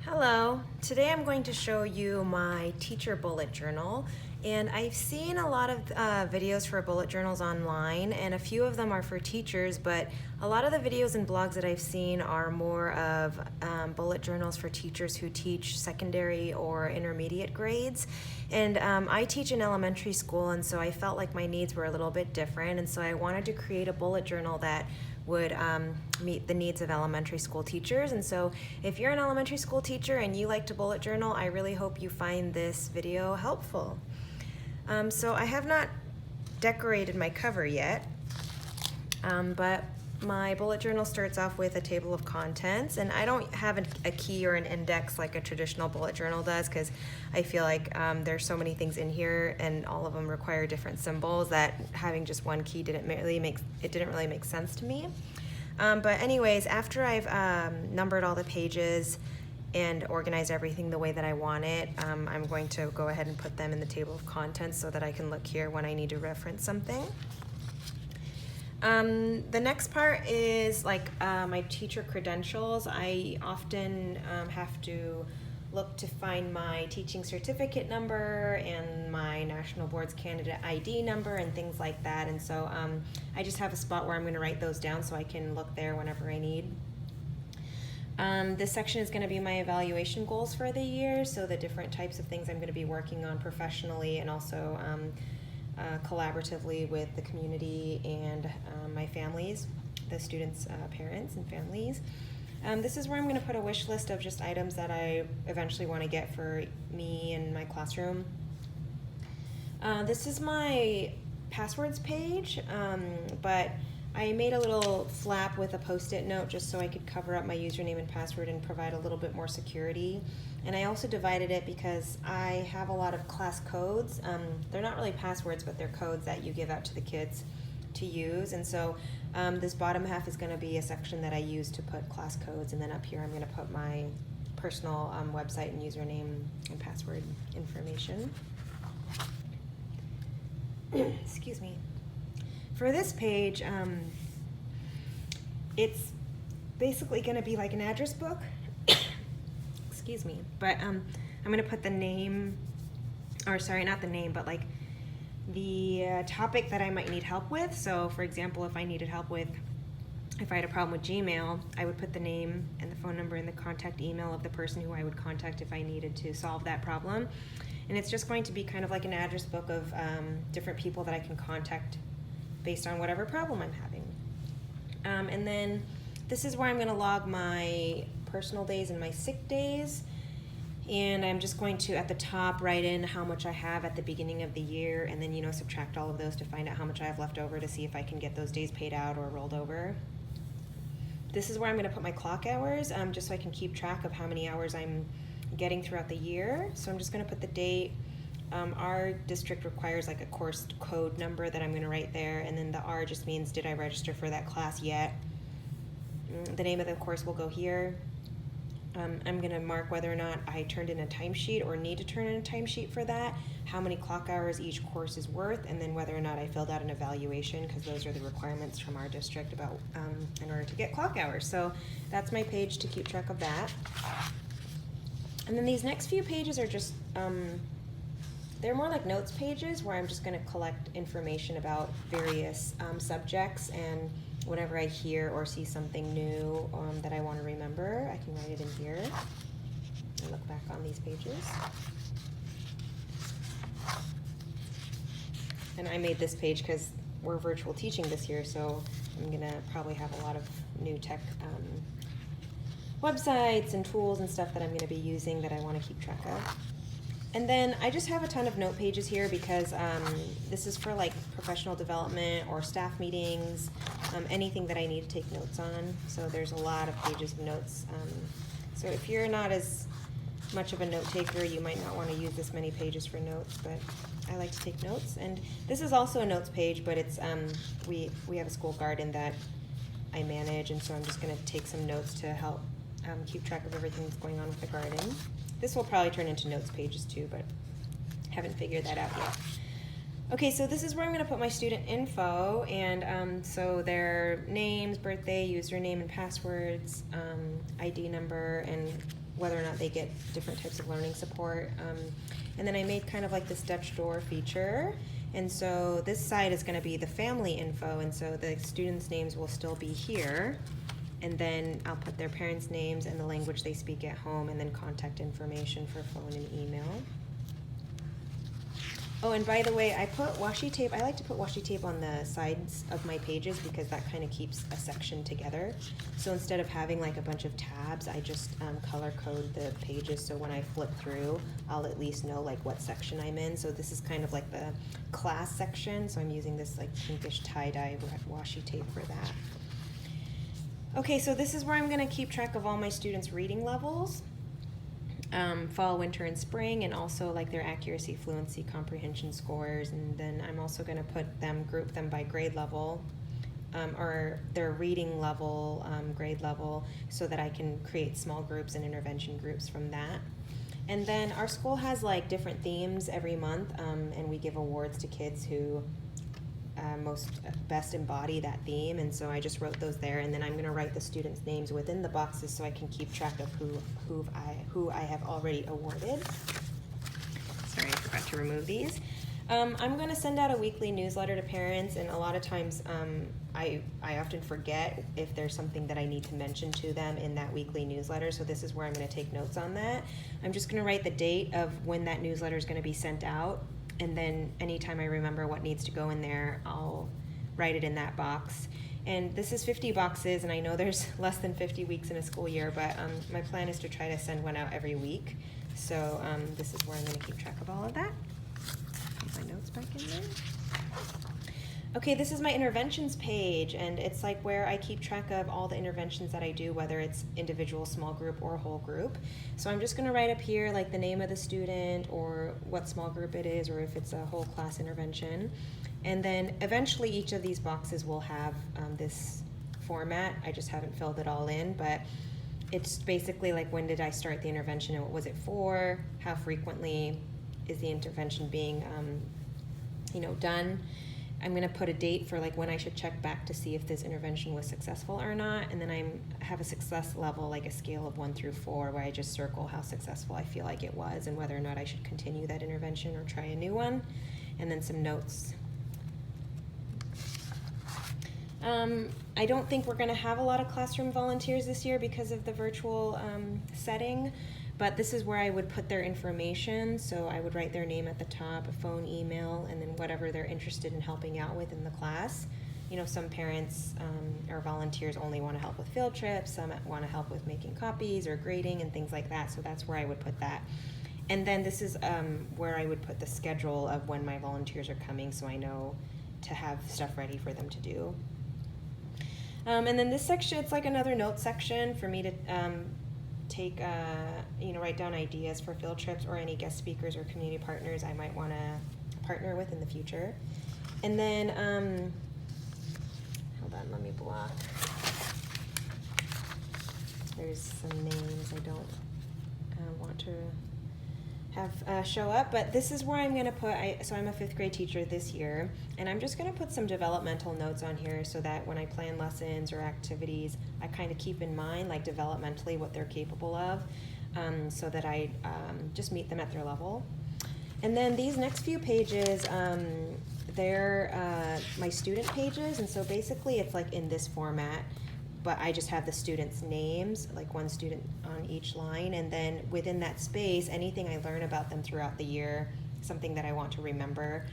Hello, today I'm going to show you my teacher bullet journal, and I've seen a lot of videos for bullet journals online, and a few of them are for teachers, but a lot of the videos and blogs that I've seen are more of bullet journals for teachers who teach secondary or intermediate grades. And I teach in elementary school, and so I felt like my needs were a little bit different, and so I wanted to create a bullet journal that would meet the needs of elementary school teachers. And so if you're an elementary school teacher and you like to bullet journal, I really hope you find this video helpful. So I have not decorated my cover yet, but my bullet journal starts off with a table of contents, and I don't have a key or an index like a traditional bullet journal does, because I feel like there's so many things in here and all of them require different symbols that having just one key didn't really make sense to me. But anyways, after I've numbered all the pages and organized everything the way that I want it, I'm going to go ahead and put them in the table of contents so that I can look here when I need to reference something. The next part is like my teacher credentials. I often have to look to find my teaching certificate number and my National Boards Candidate ID number and things like that. And so I just have a spot where I'm going to write those down so I can look there whenever I need. This section is going to be my evaluation goals for the year, so the different types of things I'm going to be working on professionally and also collaboratively with the community and my families, the students' parents and families. This is where I'm going to put a wish list of just items that I eventually want to get for me and my classroom. This is my passwords page, but I made a little flap with a post-it note just so I could cover up my username and password and provide a little bit more security. And I also divided it because I have a lot of class codes. They're not really passwords, but they're codes that you give out to the kids to use. And so this bottom half is going to be a section that I use to put class codes, and then up here I'm going to put my personal website and username and password information. Excuse me. For this page, it's basically going to be like an address book. Excuse me. But I'm going to put the name, or sorry, not the name, but like the topic that I might need help with. So for example, if I had a problem with Gmail, I would put the name and the phone number and the contact email of the person who I would contact if I needed to solve that problem. And it's just going to be kind of like an address book of different people that I can contact based on whatever problem I'm having. And then this is where I'm going to log my personal days and my sick days. And I'm just going to, at the top, write in how much I have at the beginning of the year, and then, subtract all of those to find out how much I have left over to see if I can get those days paid out or rolled over. This is where I'm going to put my clock hours, just so I can keep track of how many hours I'm getting throughout the year. So I'm just going to put the date. Our district requires like a course code number that I'm going to write there, and then the R just means did I register for that class yet. The name of the course will go here. I'm going to mark whether or not I turned in a timesheet or need to turn in a timesheet for that, how many clock hours each course is worth, and then whether or not I filled out an evaluation, because those are the requirements from our district about in order to get clock hours. So that's my page to keep track of that. And then these next few pages are just they're more like notes pages where I'm just going to collect information about various subjects, and whenever I hear or see something new that I want to remember, I can write it in here and look back on these pages. And I made this page because we're virtual teaching this year, so I'm going to probably have a lot of new tech websites and tools and stuff that I'm going to be using that I want to keep track of. And then I just have a ton of note pages here because this is for like professional development or staff meetings, anything that I need to take notes on. So there's a lot of pages of notes. So if you're not as much of a note taker, you might not want to use this many pages for notes, but I like to take notes. And this is also a notes page, but it's we have a school garden that I manage, and so I'm just going to take some notes to help keep track of everything that's going on with the garden. This will probably turn into notes pages too, but haven't figured that out yet. Okay, so this is where I'm going to put my student info, and so their names, birthday, username and passwords, ID number, and whether or not they get different types of learning support. And then I made kind of like this Dutch door feature. And so this side is going to be the family info, and so the students' names will still be here. And then I'll put their parents' names and the language they speak at home, and then contact information for phone and email. Oh, and by the way, I put washi tape. I like to put washi tape on the sides of my pages because that kind of keeps a section together. So instead of having like a bunch of tabs, I just color code the pages, so when I flip through, I'll at least know like what section I'm in. So this is kind of like the class section, so I'm using this like pinkish tie-dye washi tape for that. Okay, so this is where I'm going to keep track of all my students' reading levels. Fall, winter, and spring, and also like their accuracy, fluency, comprehension scores. And then I'm also going to group them by grade level, or their reading level, grade level, so that I can create small groups and intervention groups from that. And then our school has like different themes every month, and we give awards to kids who best embody that theme, and so I just wrote those there, and then I'm going to write the students' names within the boxes so I can keep track of who I have already awarded. Sorry, I forgot to remove these. I'm going to send out a weekly newsletter to parents, and a lot of times I often forget if there's something that I need to mention to them in that weekly newsletter, so this is where I'm going to take notes on that. I'm just going to write the date of when that newsletter is going to be sent out, and then anytime I remember what needs to go in there, I'll write it in that box. And this is 50 boxes, and I know there's less than 50 weeks in a school year, but my plan is to try to send one out every week. So this is where I'm going to keep track of all of that. Put my notes back in there. Okay, this is my interventions page, and it's like where I keep track of all the interventions that I do, whether it's individual, small group, or whole group. So I'm just going to write up here like the name of the student, or what small group it is, or if it's a whole class intervention. And then eventually each of these boxes will have this format. I just haven't filled it all in, but it's basically like, when did I start the intervention and what was it for? How frequently is the intervention being done? I'm going to put a date for like when I should check back to see if this intervention was successful or not, and then I have a success level, like a scale of 1 through 4, where I just circle how successful I feel like it was and whether or not I should continue that intervention or try a new one, and then some notes. I don't think we're going to have a lot of classroom volunteers this year because of the virtual setting, but this is where I would put their information. So I would write their name at the top, a phone, email, and then whatever they're interested in helping out with in the class. You know, some parents or volunteers only want to help with field trips, some want to help with making copies or grading and things like that, so that's where I would put that. And then this is where I would put the schedule of when my volunteers are coming, so I know to have stuff ready for them to do. And then this section, it's like another note section for me to write down ideas for field trips or any guest speakers or community partners I might want to partner with in the future. And then, hold on, let me block. There's some names I don't want to have show up, but this is where I'm going to put, so I'm a 5th grade teacher this year, and I'm just going to put some developmental notes on here so that when I plan lessons or activities, I kind of keep in mind, like developmentally, what they're capable of, so that I just meet them at their level. And then these next few pages, they're my student pages, and so basically it's like in this format, but I just have the students' names, like one student on each line, and then within that space, anything I learn about them throughout the year, something that I want to remember,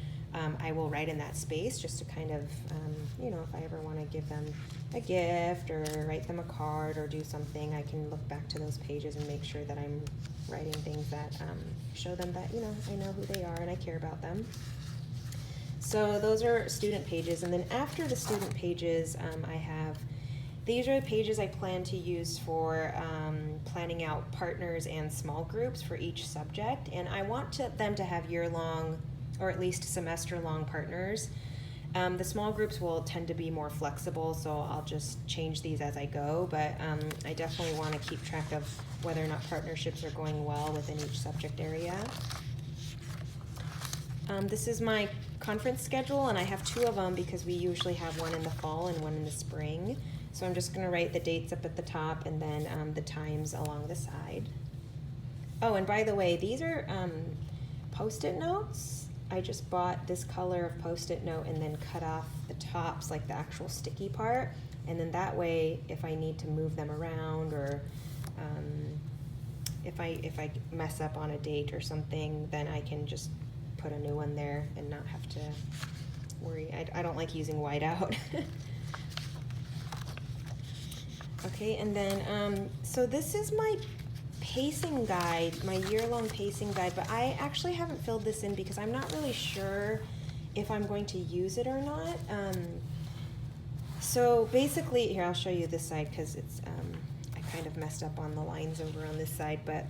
I will write in that space just to kind of, if I ever want to give them a gift or write them a card or do something, I can look back to those pages and make sure that I'm writing things that show them that, I know who they are and I care about them. So those are student pages, and then after the student pages, these are the pages I plan to use for planning out partners and small groups for each subject, and I want them to have year-long or at least semester-long partners. The small groups will tend to be more flexible, so I'll just change these as I go, but I definitely want to keep track of whether or not partnerships are going well within each subject area. This is my conference schedule, and I have 2 of them because we usually have one in the fall and one in the spring. So I'm just going to write the dates up at the top and then the times along the side. Oh, and by the way, these are Post-it notes. I just bought this color of Post-it note and then cut off the tops, like the actual sticky part. And then that way, if I need to move them around, or if I mess up on a date or something, then I can just put a new one there and not have to worry. I don't like using whiteout. Okay, and then, so this is my pacing guide, my year-long pacing guide, but I actually haven't filled this in because I'm not really sure if I'm going to use it or not. So basically, here, I'll show you this side because it's, I kind of messed up on the lines over on this side, but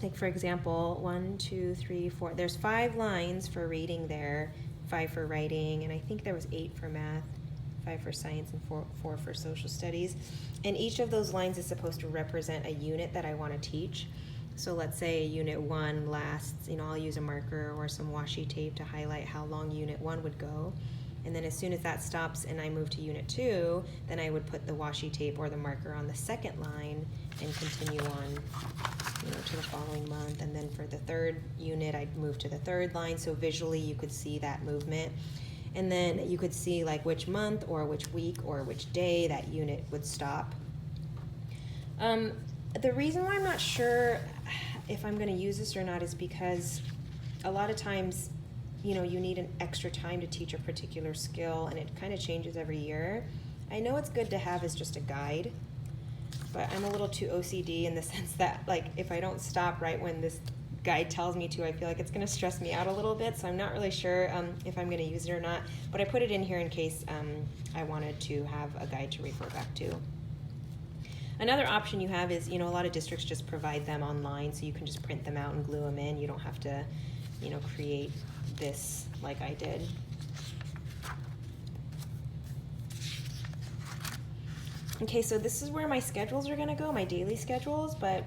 like for example, 1, 2, 3, 4, there's 5 lines for reading there, 5 for writing, and I think there was 8 for math, 5 for science, and 4 for social studies. And each of those lines is supposed to represent a unit that I want to teach. So let's say unit 1 lasts, I'll use a marker or some washi tape to highlight how long unit 1 would go. And then as soon as that stops and I move to unit 2, then I would put the washi tape or the marker on the second line and continue on, to the following month. And then for the third unit, I'd move to the third line. So visually you could see that movement. And then you could see like which month or which week or which day that unit would stop. The reason why I'm not sure if I'm going to use this or not is because a lot of times, you need an extra time to teach a particular skill, and it kind of changes every year. I know it's good to have as just a guide, but I'm a little too OCD in the sense that, like, if I don't stop right when this guide tells me to, I feel like it's going to stress me out a little bit, so I'm not really sure if I'm going to use it or not, but I put it in here in case I wanted to have a guide to refer back to. Another option you have is, a lot of districts just provide them online, so you can just print them out and glue them in. You don't have to, create this like I did. Okay, so this is where my schedules are going to go, my daily schedules, but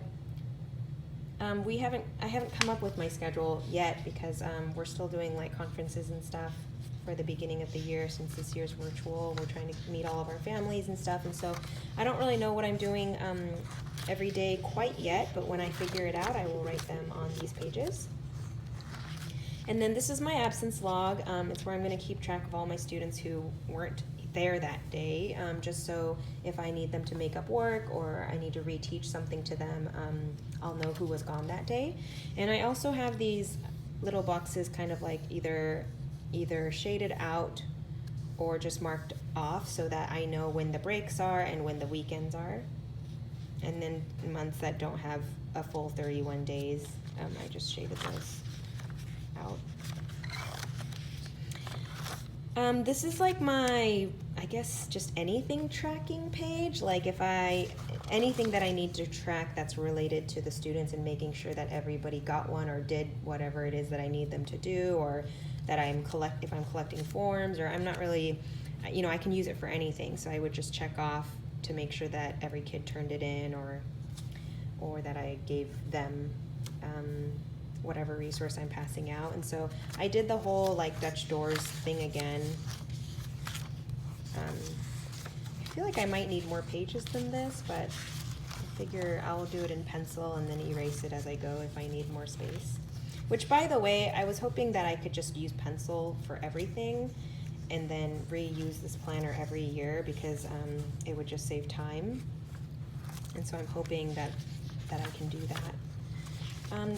I haven't come up with my schedule yet because we're still doing like conferences and stuff for the beginning of the year. Since this year's virtual, we're trying to meet all of our families and stuff, and so I don't really know what I'm doing every day quite yet, but when I figure it out, I will write them on these pages. And then this is my absence log. It's where I'm going to keep track of all my students who weren't there that day, just so if I need them to make up work or I need to reteach something to them, I'll know who was gone that day. And I also have these little boxes kind of like either shaded out or just marked off so that I know when the breaks are and when the weekends are. And then months that don't have a full 31 days, I just shaded those out. This is like my, I guess, just anything tracking page. Like if anything that I need to track that's related to the students and making sure that everybody got one or did whatever it is that I need them to do, or that if I'm collecting forms, or I'm not really, I can use it for anything. So I would just check off to make sure that every kid turned it in, or that I gave them whatever resource I'm passing out. And so I did the whole like Dutch doors thing again. I feel like I might need more pages than this, but I figure I'll do it in pencil and then erase it as I go if I need more space. Which, by the way, I was hoping that I could just use pencil for everything and then reuse this planner every year because it would just save time. And so I'm hoping that I can do that.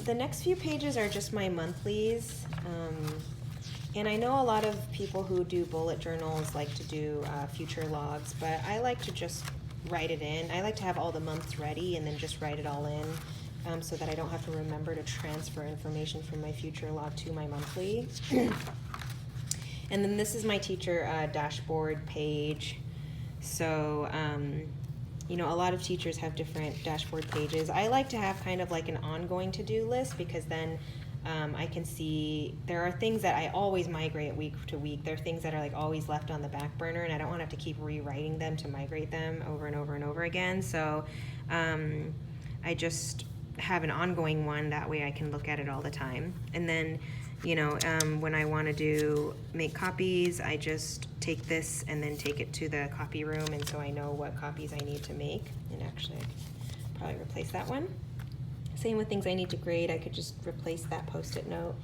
The next few pages are just my monthlies, and I know a lot of people who do bullet journals like to do future logs, but I like to just write it in. I like to have all the months ready and then just write it all in so that I don't have to remember to transfer information from my future log to my monthly. And then this is my teacher dashboard page. So a lot of teachers have different dashboard pages. I like to have kind of like an ongoing to-do list because then I can see there are things that I always migrate week to week. There are things that are like always left on the back burner, and I don't want to have to keep rewriting them to migrate them over and over and over again. So I just have an ongoing one. That way I can look at it all the time. And then when I want to make copies, I just take this and then take it to the copy room, and so I know what copies I need to make. And actually, I could probably replace that one. Same with things I need to grade. I could just replace that Post-it note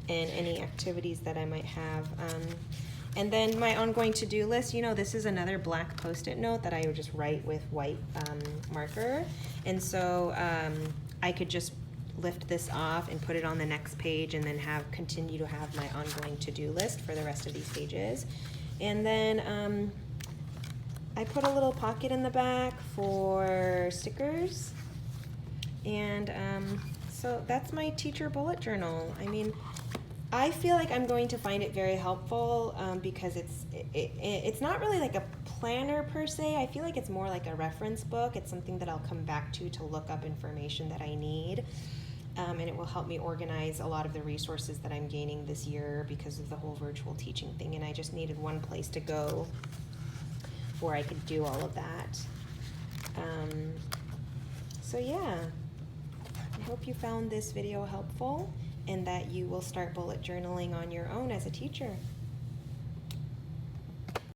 and any activities that I might have. And then my ongoing to-do list, you know, this is another black Post-it note that I would just write with white marker. And so I could just lift this off and put it on the next page and then continue to have my ongoing to-do list for the rest of these pages. And then I put a little pocket in the back for stickers. And so that's my teacher bullet journal. I mean, I feel like I'm going to find it very helpful because it's not really like a planner per se. I feel like it's more like a reference book. It's something that I'll come back to look up information that I need. And it will help me organize a lot of the resources that I'm gaining this year because of the whole virtual teaching thing. And I just needed one place to go where I could do all of that. So yeah, I hope you found this video helpful and that you will start bullet journaling on your own as a teacher.